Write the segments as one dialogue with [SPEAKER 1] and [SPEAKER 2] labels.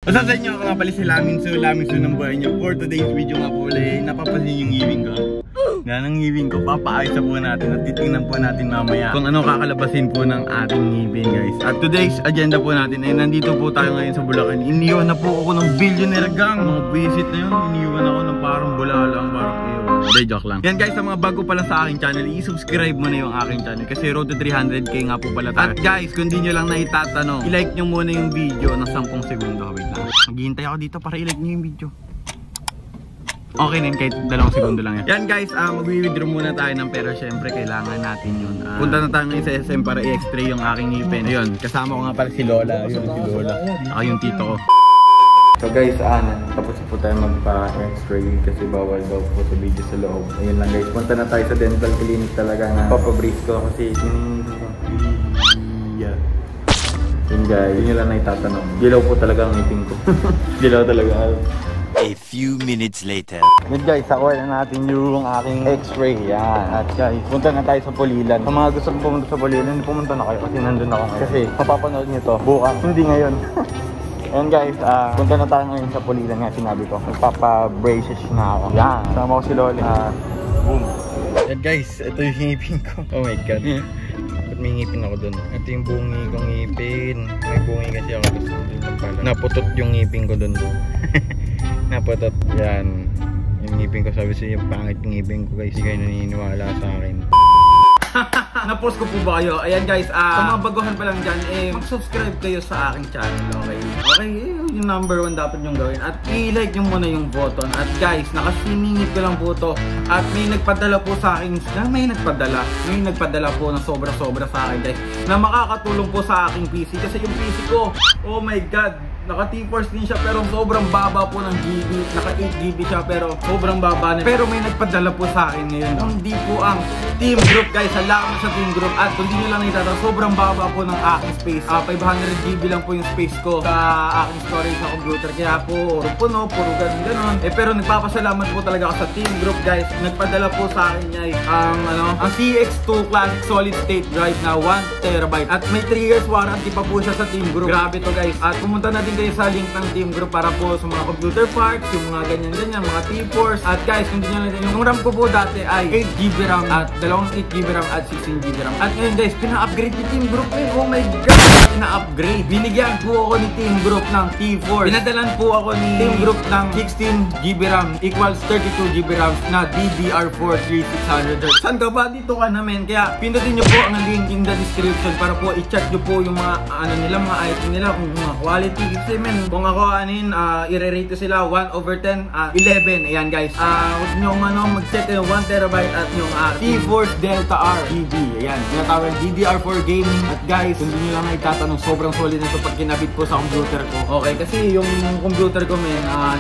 [SPEAKER 1] Basta sa inyo ako nga pala si Laminso ng buhay niyo. For today's video nga po ulit, napapansin yung ngibing ko. Yan ang ngibing ko, papaayos na po natin at titingnan po natin mamaya kung ano kakalabasin po ng ating ngibing guys. At today's agenda po natin ay nandito po tayo ngayon sa Bulacan. Iniwan na po ako ng billionaire gang. Mga visit na yun, iniwan ako ng parang bulalang, parang iwan. Hindi, joke lang. Yan guys, sa mga bago pala sa aking channel, i-subscribe mo na yung aking channel kasi road to 300k nga po pala tayo. At guys, kung di nyo lang naitatanong, i-like nyo muna yung video ng 10 segundo. Wait lang, maghihintay ako dito para i-like nyo yung video. Okay na yun, kahit 2 segundo lang yan. Yan guys, mag-withdraw muna tayo ng pera. Syempre, kailangan natin yun. Punta na tayo ngayon sa SM para i-x-ray yung aking ngipin. Ayun, kasama ko nga pala si Lola. Ayun, si Lola. Ako yung tito ko. So guys, tapos po tayo magpa-x-ray kasi bawal daw po sa video sa loob. Ayun lang guys, punta na tayo sa dental clinic talaga na papabrace ko kasi yun guys, yun lang na itatanong. Dilaw po talaga ang ngipin ko. Dilaw talaga.
[SPEAKER 2] A few minutes later.
[SPEAKER 1] Yun guys, sakuha na natin yung aking x-ray. Yan. At guys, punta na tayo sa Pulilan. Sa mga gusto pumunta sa Pulilan, pumunta na kayo kasi nandun ako ngayon. Kasi mapapanood nyo to bukas, hindi ngayon. Ayan guys, punta na tayo ngayon sa Pulilan nga sinabi ko. Magpapa-braces na ako. Yan. Sama ko si Lola. Boom. Yan guys, ito yung ngipin ko. Oh my god. Ba't may ngipin ako dun? Ito yung bungi kong ngipin. May bungi kasi ako gusto dun lang pala. Naputot yung ngipin ko dun. Naputot. Yan. Yung ngipin ko, sabi siya yung pangit yung ngipin ko guys. Hindi kayo naniniwala sa akin. Na-post ko po ba kayo? Ayan guys, sa mga baguhan pa lang dyan, mag-subscribe kayo sa aking channel, okay? Okay, yung number 1 dapat yung gawin. At i-like nyo muna yung button. At guys, nakasiningit ko lang po to. At may nagpadala po sa akin, may nagpadala po na sobra-sobra sa akin guys, na makakatulong po sa aking PC. Kasi yung PC ko, oh my god, naka T-Force din siya pero sobrang baba po ng GB. Naka 8GB siya pero sobrang baba na. Pero may nagpadala po sa akin ngayon. Hindi po ang Team Group guys. Salamat sa Team Group. At kung di nyo lang nakita, sobrang baba po ng aking space. 500GB lang po yung space ko sa aking storage sa computer. Kaya po, puro puro ganun. Pero nagpapasalamat po talaga ako sa Team Group guys. Nagpadala po sa akin niya ang CX2 Classic Solid State Drive na 1TB. At may 3 years warranty pa po siya sa Team Group. Grabe to guys. At pumunta natin kayo sa link ng Team Group para po sa mga computer parts, yung mga ganyan-ganyan, mga T-Force. At guys, kung di nyo lang yung RAM ko po dati ay 8GB RAM at 8GB RAM at 16GB RAM. At ngayon guys, pina-upgrade ni Team Group eh. Oh my god! Pina-upgrade. Binigyan po ako ni Team Group ng T-Force. Pinadalan po ako ni Team Group ng 16GB RAM equals 32GB RAM na DDR4 3600Hz. Saan ka ba? Dito ka namin. Kaya pindutin nyo po ang link in the description para po i-check nyo po yung mga mga item nila, kung mga quality. Kung ako i-rate ko sila 1/10, 11. Ayan guys, huwag nyo mag-check yung 1TB at yung T-Force Delta R GB. Ayan, tinatawag DDR4 gaming. At guys, kung hindi nyo lang naitatanong, sobrang solid na ito pag kinabit po sa computer ko. Okay, kasi yung computer ko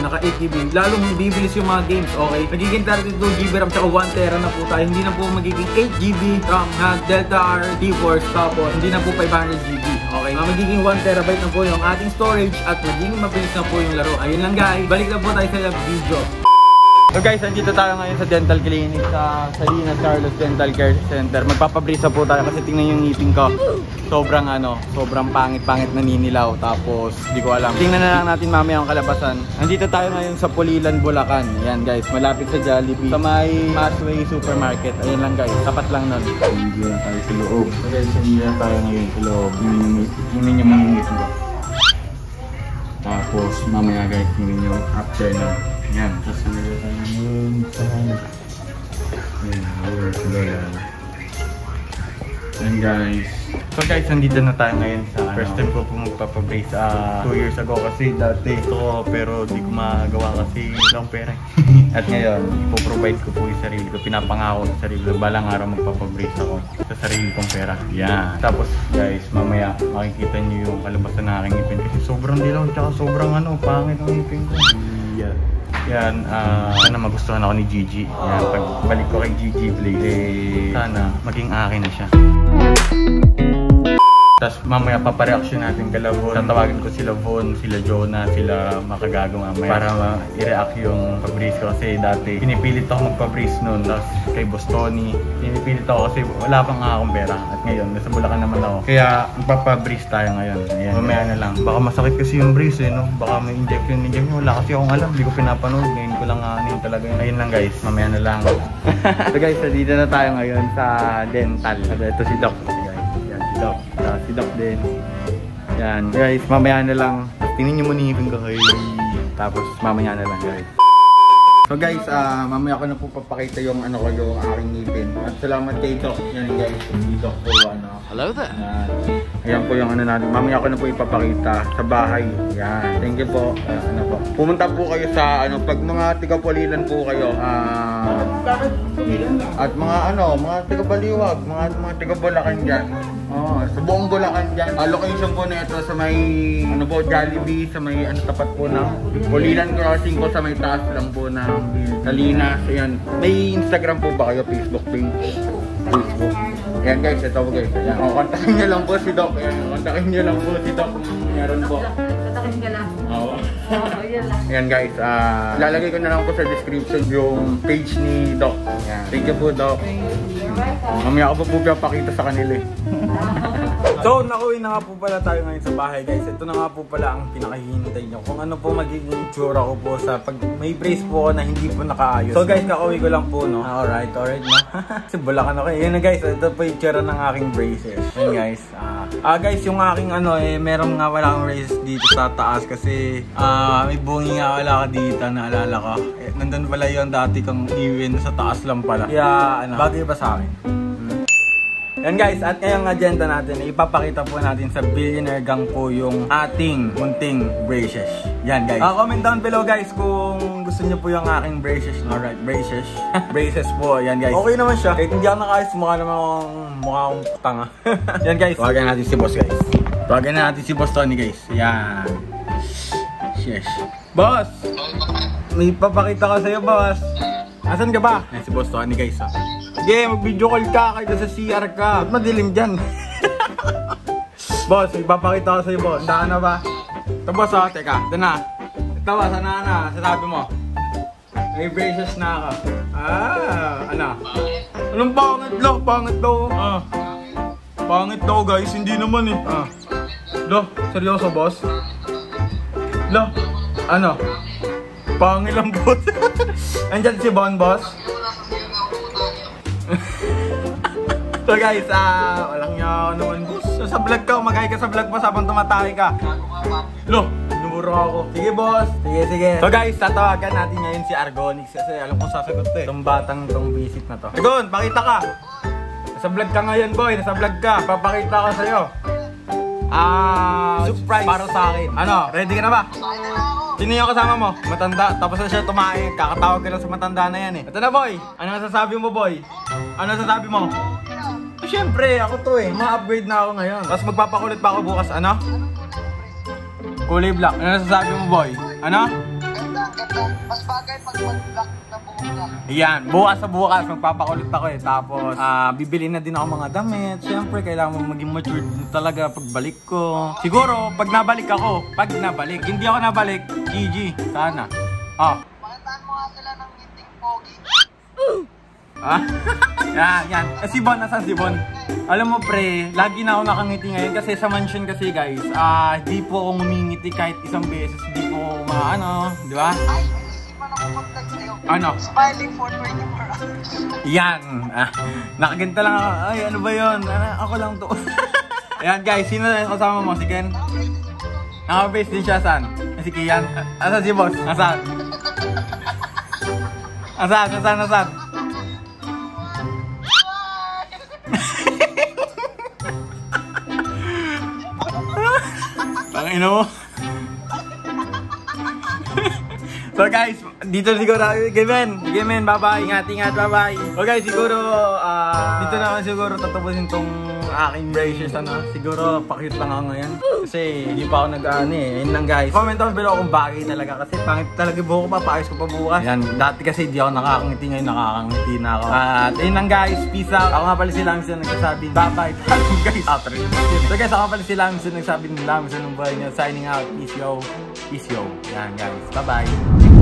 [SPEAKER 1] naka 8GB, lalong bibilis yung mga games. Okay, magiging 32GB RAM tsaka 1TB na po tayo. Hindi na po magiging 8GB RAM na Delta R T-Force, tapos hindi na po 500GB. Okay, magiging 1TB na po yung ating storage at magiging mabilis na po yung laro. Ayun lang guys, balik na po tayo sa video. So guys, nandito tayo ngayon sa dental clinic sa Salinas Carlos Dental Care Center. Magpapabrisa po tayo kasi tingnan yung ngipin ko. Sobrang sobrang pangit-pangit naninilaw. Tapos, di ko alam. Tingnan na lang natin mamaya ang kalabasan. Nandito tayo ngayon sa Pulilan, Bulacan. Yan guys, malapit sa Jollibee. Sa may Masway Supermarket. Ayun lang guys, tapat lang nun. Nandito na tayo sa loob. So guys, nandito na tayo ngayon sa loob. Tingnan yung mga ngipin ko. Tapos, mamaya guys, tingnan yung after na. Yan, tapos nila tayo yun sa yan, and guys, so guys, nandito na tayo ngayon sa first time ko po magpapabrace 2 years ago kasi dati ito pero di ko magawa kasi lang pera. At ngayon, ipoprovide ko po yung sarili ko, pinapangako sa sarili ko, balang araw magpapabrace ako sa sarili kong pera. Yan. Tapos guys, mamaya makikita nyo yung kalabasan na aking ngipin kasi sobrang dilaw tsaka sobrang pangit ang ngipin ko. Yeah. Yan, sana magustuhan ako ni Gigi. Yan, pagbalik ko kay Gigi Play, sana maging akin na siya. Tapos mamaya papareaction natin kala Von. Tatawagin ko sila Von, sila Jonah, sila Makagago mamaya para i-react yung pa-breeze ko. Kasi dati pinipilit ako magpa-breeze noon. Tapos kay Boss Tony, pinipilit ako kasi wala pang akong pera. At ngayon, nasa Bulacan naman ako. Kaya magpapa-breeze tayo ngayon. Ayan, mamaya na lang. Baka masakit kasi yung breeze no? Baka may injection. Wala kasi akong alam. Hindi ko pinapanood. Ngayon ko lang ano talaga yun. Ayun lang guys, mamaya na lang. So guys, dito na tayo ngayon sa dental. Ito si Doc. Yan, si Doc. Si Doc din. Yan guys, mamaya na lang. Tingnan nyo muna yung ko. Tapos mamaya na lang guys. So guys, mamaya ko na po papakita yung ano ko, yung aking ngipin. At salamat kay Doc. Yan guys, si Doc po ano.
[SPEAKER 2] Hello there.
[SPEAKER 1] Ayan po yung ano natin. Mamaya ko na po ipapakita sa bahay. Yan. Thank you po. Ano po. Pumunta po kayo sa ano, pag mga tiga-Pulilan po kayo. At mga ano, mga tiga-Baliwag, mga tiga-Bulacan dyan. Sa buong Bulacan dyan. Location po na ito sa may ano po, Jollibee, sa may ano tapat po ng Pulilan Crossing po, sa may taas lang po ng Salinas. Ayan. May Instagram po ba kayo? Facebook page? Facebook. Ayan guys, ito po guys. Ayan. Kontakin nyo lang po si Doc. Ayan. Kontakin nyo lang po si Doc. Meron po.
[SPEAKER 3] Kontakin nyo lang.
[SPEAKER 1] Oo. Ayan guys, lalagay ko na lang po sa description yung page ni Doc. Ayan. Thank you po Doc. Mamaya ako po papakita sa kanila eh. So, nakuwi na nga po pala tayo ngayon sa bahay guys. Ito na nga po pala ang pinakahihintay nyo. Kung ano po magiging itsura ko po sa pag may brace po ako na hindi po nakaayos. So guys, kakauwi ko lang po no. Alright no. Kasi Bulacan ako. Yan na guys, ito po yung itsura ng aking braces. Yan guys. Guys, yung aking ano meron nga wala akong braces dito sa taas kasi may bungi nga wala ka dito, naalala ko. Nandun pala yung dati kang iwin sa taas lang pala. Kaya ano, bagay ba sa akin? Yan guys, at ngayong agenda natin, ipapakita po natin sa Billionaire Gang po yung ating munting braces. Yan guys. Comment down below guys kung gusto niyo po yung aking braces. Alright, braces. Braces po, yan guys. Okay naman siya. Kahit hindi ako nakayos, mukha akong tanga. Yan guys. Tawagan natin si boss guys. Tawagan natin si boss Tony guys. Yan. Yes. Boss! May papakita ko sa'yo boss. Asan ka ba? Yan si boss Tony guys. Sige, mag-video call ka kahit sa CR ka. Ba't madilim dyan? Boss, ipapakita ko sa'yo boss. Saan na ba? Ito boss teka. Ito na. Ito ba, sana na. Sasabi mo. May braces na ako. Ano? Anong pangit lo? Pangit daw. Pangit daw guys, hindi naman eh. Lo, seryoso boss? Lo, ano? Pangit lang boss. Andyan si Bon boss. So guys, walang niya naman boss. Sa vlog ka, mag-hi ka sa vlog boss habang tumatay ka. Lo, numuro ako. Sige boss. Sige. So guys, tatawagan natin ngayon si Argonix kasi alam ko sasagot to eh. Itong batang itong visit na to. Argon, pakita ka. Nasa vlog ka ngayon boy, nasa vlog ka. Papakita ko sa'yo. Surprise para sa akin. Ano, ready ka na ba? Sino yung kasama mo? Matanda. Tapos na siya tumain. Kakatawag ka lang sa matanda na yan eh. Ito na boy. Ano sasabi mo boy? Ano sasabi mo? Siyempre, ako to eh. Ma-upgrade na ako ngayon. Tapos magpapakulit pa ako bukas. Ano? Kulay black. Ano sasabi mo boy? Ano?
[SPEAKER 3] Mas bagay pag mag-black na bukas.
[SPEAKER 1] Yan. Bukas sa bukas. Magpapakulit ako eh. Tapos, bibili na din ako mga damit. Siyempre, kailangan mo maging matured talaga pagbalik ko. Siguro, pag nabalik ako. Pag nabalik. Hindi ako nabalik. GG. Sana.
[SPEAKER 3] Pakataan mo nga sila ng meeting pogi.
[SPEAKER 1] Yan. Si Bon, nasan si Bon? Alam mo pre, lagi na ako nakangiti ngayon kasi sa mansion kasi guys, di po ako ngumingiti kahit isang beses, di po ako maano, di ba?
[SPEAKER 3] Ay, isipan ako mag-vlog sa'yo.
[SPEAKER 1] Ano?
[SPEAKER 3] Smiling for 24 hours.
[SPEAKER 1] Yan. Nakaganto lang ako. Ay, ano ba yun? Ako lang to. Ayan guys, sino na yung kasama mo? Si Ken? Naka-face din siya, saan? Si Kian? Asan si boss? Asan? Asan? Pangino mo. So guys, dito siguro, sige men, bye bye, ingat, bye bye. So guys, siguro, dito naman siguro tatapusin tong aking braces, ano. Siguro, pakit lang ako ngayon. Kasi, hindi pa ako nag-ano eh. Yun lang guys. Comment down below kung bagay talaga. Kasi pangit talaga buho ko pa, paayos ko pa bukas. Yan, dati kasi di ako nakakangiti ngayon, nakakangiti na ako. At yun lang guys, peace out. Ako nga pala si Lamson nagsasabi, bye-bye. Guys, after it. So guys, ako nga pala si Lamson nagsasabi ng Lamson ng buhay niya. Signing out, peace yo. Peace yo. Yan guys, bye-bye.